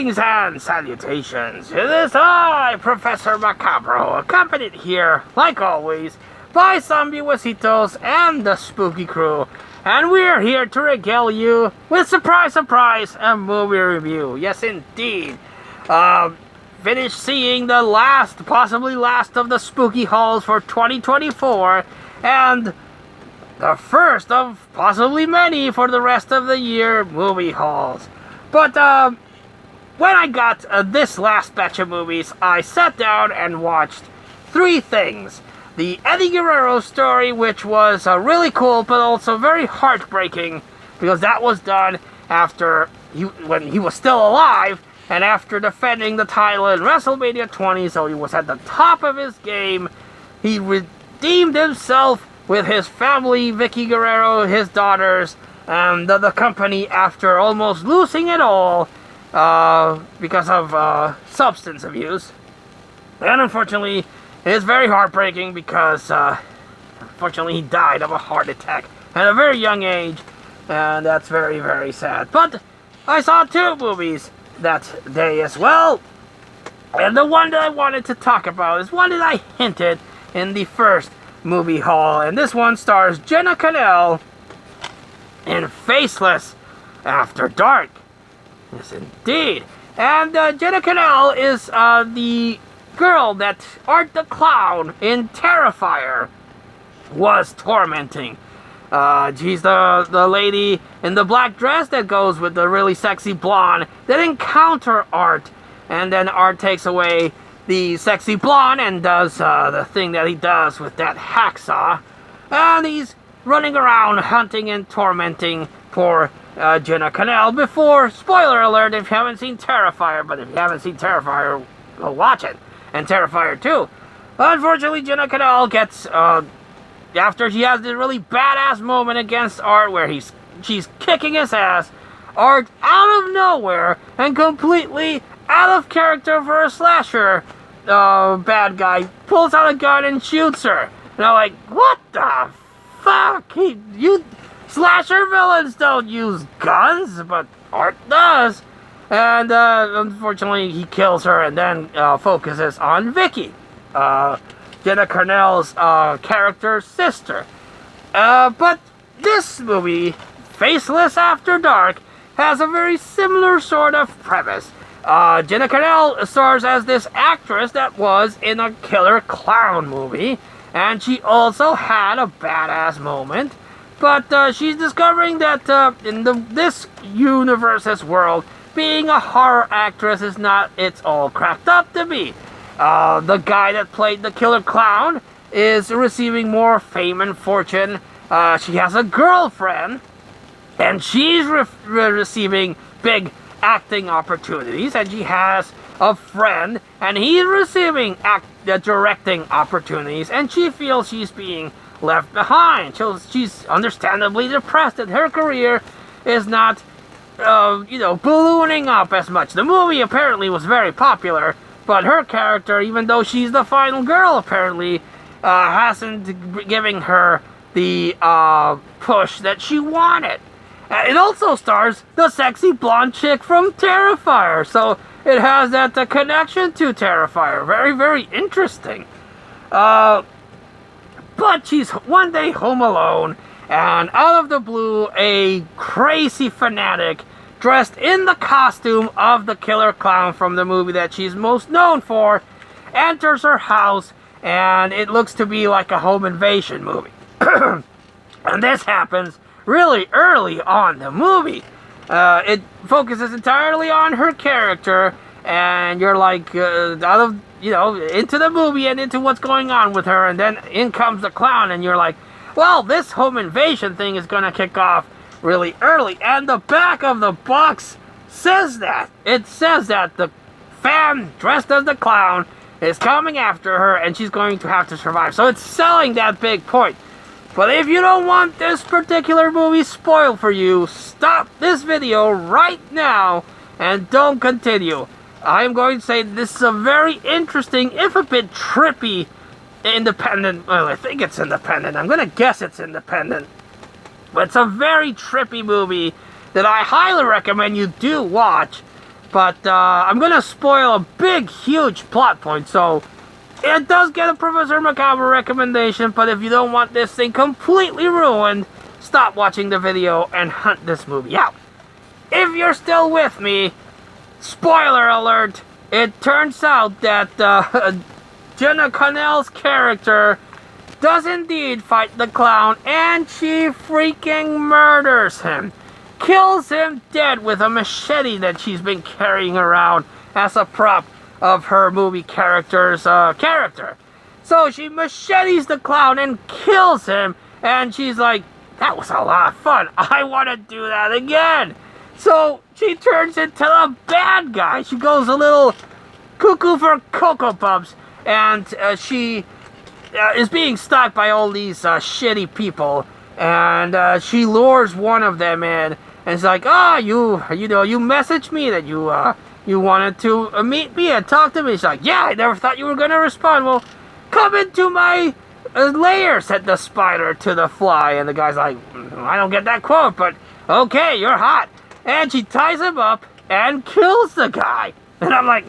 Greetings and salutations. It is I, Professor Macabro, accompanied here, like always, by Zombie Wasitos and the Spooky Crew. And we're here to regale you with, surprise, surprise, a movie review. Yes, indeed. Finished seeing the last, possibly last of the spooky hauls for 2024, and the first of possibly many for the rest of the year movie hauls. But, when I got this last batch of movies, I sat down and watched three things. The Eddie Guerrero story, which was really cool, but also very heartbreaking, because that was done after when he was still alive, and after defending the title in WrestleMania 20, so he was at the top of his game. He redeemed himself with his family, Vicky Guerrero, his daughters, and the company after almost losing it all because of substance abuse. And unfortunately, it is very heartbreaking because unfortunately he died of a heart attack at a very young age, and that's very, very sad. But I saw two movies that day as well, and the one that I wanted to talk about is one that I hinted in the first movie haul, and this one stars Jenna Cannell in Faceless After Dark. Yes, indeed. And Jenna Cannell is the girl that Art the Clown in Terrifier was tormenting. She's the lady in the black dress that goes with the really sexy blonde that encounter Art, and then Art takes away the sexy blonde and does the thing that he does with that hacksaw, and he's running around hunting and tormenting poor Jenna Cannell before, spoiler alert if you haven't seen Terrifier, but if you haven't seen Terrifier, go watch it, and Terrifier 2. Unfortunately, Jenna Cannell gets, after she has this really badass moment against Art where she's kicking his ass, Art, out of nowhere and completely out of character for a slasher bad guy, pulls out a gun and shoots her. And I'm like, what the fuck? You slasher villains don't use guns, but Art does. And unfortunately, he kills her and then focuses on Vicky, Jenna Cannell's character's sister. But this movie, Faceless After Dark, has a very similar sort of premise. Jenna Cannell stars as this actress that was in a Killer Clown movie, and she also had a badass moment. But she's discovering that in this universe's world, being a horror actress is not it's all cracked up to be. The guy that played the Killer Clown is receiving more fame and fortune. She has a girlfriend, and she's receiving big acting opportunities, and she has a friend, and he's receiving directing opportunities, and she feels she's being left behind. She's understandably depressed that her career is not, ballooning up as much. The movie apparently was very popular, but her character, even though she's the final girl, apparently hasn't giving her the push that she wanted. It also stars the sexy blonde chick from Terrifier, so it has that connection to Terrifier. Very, very interesting. But she's one day home alone, and out of the blue, a crazy fanatic dressed in the costume of the Killer Clown from the movie that she's most known for enters her house, and it looks to be like a home invasion movie. And this happens really early on the movie. It focuses entirely on her character, and you're like into the movie and into what's going on with her, and then in comes the clown, and you're like, well, this home invasion thing is gonna kick off really early. And the back of the box says that. It says that the fan dressed as the clown is coming after her, and she's going to have to survive. So it's selling that big point. But if you don't want this particular movie spoiled for you, stop this video right now and don't continue. I'm going to say this is a very interesting, if a bit trippy, independent, well, I think it's independent. I'm going to guess it's independent. But it's a very trippy movie that I highly recommend you do watch. But I'm gonna spoil a big, huge plot point, so it does get a Professor Macabro recommendation, but if you don't want this thing completely ruined, stop watching the video and hunt this movie out. If you're still with me, spoiler alert, it turns out that Jenna Connell's character does indeed fight the clown, and she freaking murders him. Kills him dead with a machete that she's been carrying around as a prop of her movie character's character. So she machetes the clown and kills him, and she's like, that was a lot of fun. I want to do that again. So she turns into the bad guy. She goes a little cuckoo for Cocoa Puffs, and she is being stalked by all these shitty people, and she lures one of them in, and it's like, you messaged me that you wanted to meet me and talk to me. She's like, yeah, I never thought you were gonna respond. Well, come into my lair, said the spider to the fly, and the guy's like, I don't get that quote, but okay, you're hot. And she ties him up and kills the guy, and I'm like,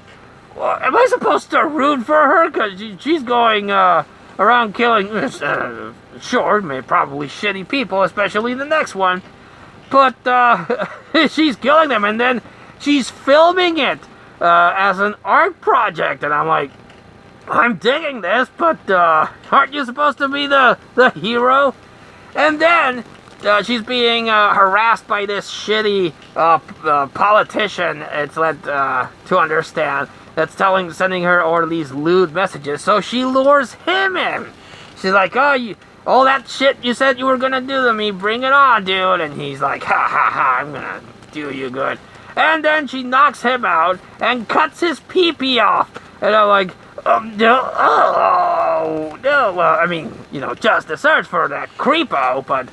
well, am I supposed to root for her? Because she's going around killing, sure, probably shitty people, especially the next one. But she's killing them, and then she's filming it as an art project. And I'm like, I'm digging this, but aren't you supposed to be the hero? And then she's being harassed by this shitty politician, it's led to understand, that's sending her all these lewd messages. So she lures him in. She's like, all that shit you said you were gonna do to me, bring it on, dude. And he's like, ha ha ha, I'm gonna do you good. And then she knocks him out and cuts his pee-pee off. And I'm like, no, well, I mean, just a search for that creepo, but,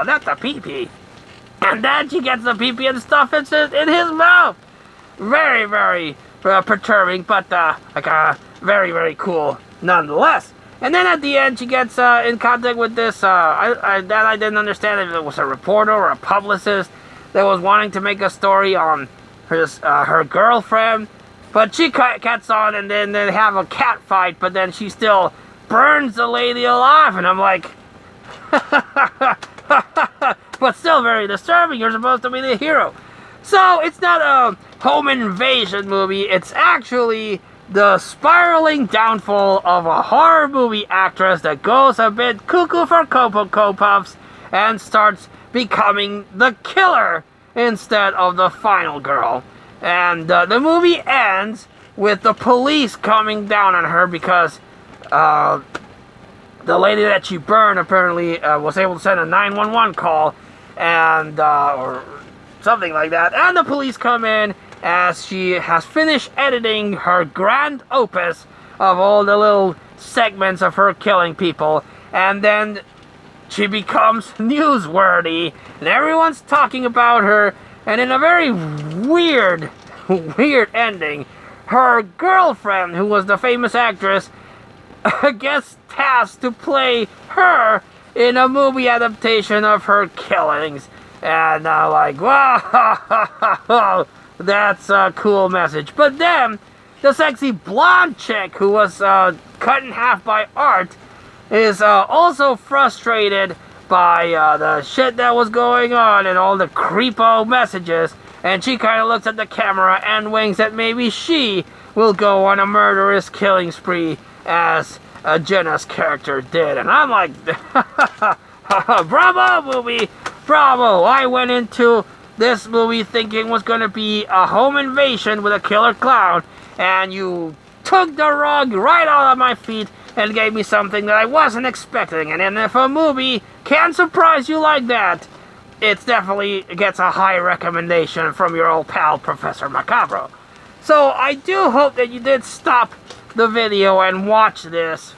not the pee-pee. And then she gets the pee-pee and stuff in his mouth. Very, very perturbing, but very, very cool nonetheless. And then at the end, she gets in contact with this, I didn't understand if it was a reporter or a publicist that was wanting to make a story on her girlfriend. But she gets on, and then they have a cat fight, but then she still burns the lady alive, and I'm like, but still very disturbing. You're supposed to be the hero. So it's not a home invasion movie. It's actually the spiraling downfall of a horror movie actress that goes a bit cuckoo for Cocoa Puffs and starts becoming the killer instead of the final girl. And the movie ends with the police coming down on her because the lady that she burned apparently was able to send a 911 call, and or something like that. And the police come in as she has finished editing her grand opus of all the little segments of her killing people, and then she becomes newsworthy, and everyone's talking about her. And in a very weird ending, her girlfriend, who was the famous actress, gets tasked to play her in a movie adaptation of her killings. And I'm like, wow, that's a cool message. But then, the sexy blonde chick who was cut in half by art is also frustrated by the shit that was going on and all the creepo messages, and she kind of looks at the camera and winks that maybe she will go on a murderous killing spree as Jenna's character did. And I'm like, bravo movie, bravo. I went into this movie thinking was going to be a home invasion with a killer clown, and you took the rug right out of my feet and gave me something that I wasn't expecting. And if a movie can surprise you like that, it definitely gets a high recommendation from your old pal, Professor Macabro. So I do hope that you did stop the video and watch this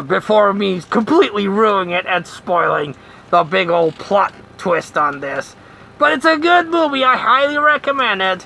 before me completely ruining it and spoiling the big old plot twist on this. But it's a good movie. I highly recommend it.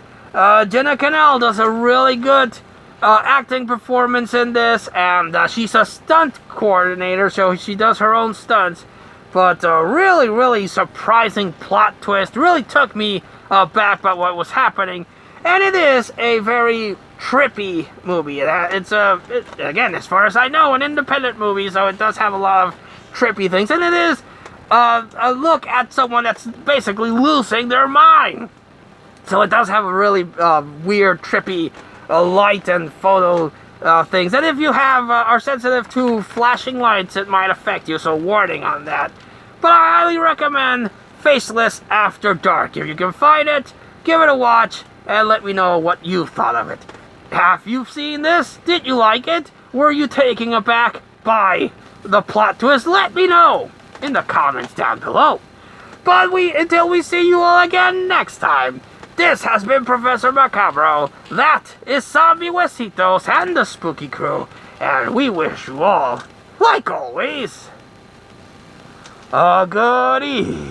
Jenna Connell does a really good acting performance in this, and she's a stunt coordinator, so she does her own stunts. But really, really surprising plot twist. Really took me back about what was happening. And it is a very trippy movie. Again, as far as I know, an independent movie, so it does have a lot of trippy things. And it is a look at someone that's basically losing their mind. So it does have a really weird, trippy light and photo things. And if you are sensitive to flashing lights, it might affect you, so warning on that. But I highly recommend Faceless After Dark. If you can find it, give it a watch, and let me know what you thought of it. Have you seen this? Did you like it? Were you taken aback by the plot twist? Let me know in the comments down below. But until we see you all again next time, this has been Professor Macabro, that is Zombie Huesitos and the Spooky Crew, and we wish you all, like always, a good evening.